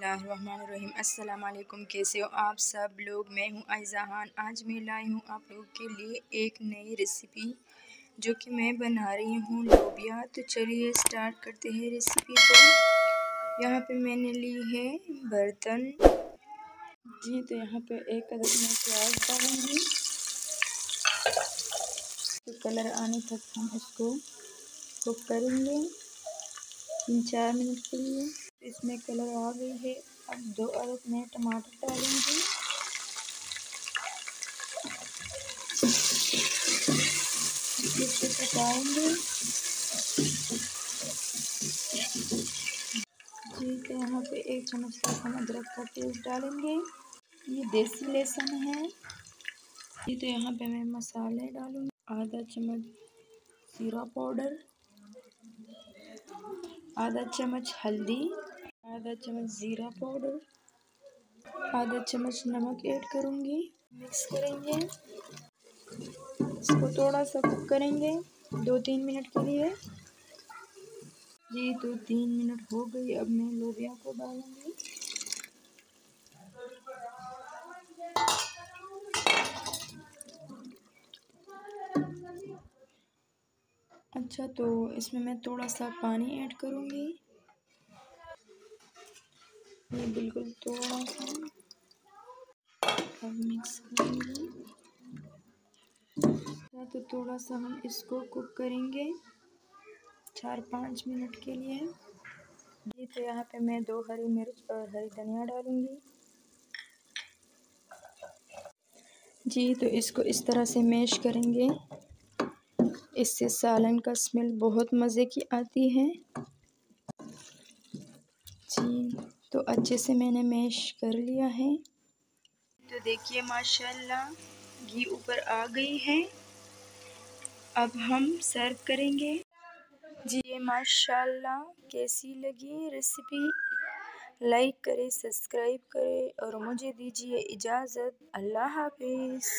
बिस्मिल्लाहिर्रहमानिर्रहीम। अस्सलाम वालेकुम। कैसे हो आप सब लोग? मैं हूँ आइज़ाहान। आज मैं लाई हूँ आप लोगों के लिए एक नई रेसिपी जो कि मैं बना रही हूँ लोबिया। तो चलिए स्टार्ट करते हैं रेसिपी को। यहाँ पे मैंने ली है बर्तन जी। तो यहाँ पे एक अदद में प्याज डालूँगी। तो कलर आने तक हम इसको कुक करेंगे 3-4 मिनट के लिए। इसमें कलर आ गई है। अब 2 अदद में टमाटर डालेंगे। इसे पकाएंगे जी। तो यहाँ पे 1 चम्मच तक हम अदरक का पेस्ट डालेंगे। ये देसी लहसुन है जी। तो यहाँ पे मैं मसाले डालूँगी। आधा चम्मच जीरा पाउडर, आधा चम्मच हल्दी, आधा चम्मच जीरा पाउडर, आधा चम्मच नमक ऐड करूँगी। मिक्स करेंगे, इसको थोड़ा सा कुक करेंगे 2-3 मिनट के लिए जी। तो 3 मिनट हो गई। अब मैं लोबिया को डालूँगी। अच्छा, तो इसमें मैं थोड़ा सा पानी ऐड करूँगी। ये बिल्कुल थोड़ा सा अब मिक्स करेंगे। तो थोड़ा सा हम इसको कुक करेंगे 4-5 मिनट के लिए जी। तो यहाँ पे मैं 2 हरी मिर्च और हरी धनिया डालूँगी जी। तो इसको इस तरह से मैश करेंगे। इससे सालन का स्मेल बहुत मज़े की आती है जी। तो अच्छे से मैंने मैश कर लिया है। तो देखिए माशाल्लाह घी ऊपर आ गई है। अब हम सर्व करेंगे जी। ये माशाल्लाह कैसी लगी रेसिपी? लाइक करें, सब्सक्राइब करें और मुझे दीजिए इजाज़त। अल्लाह हाफिज़।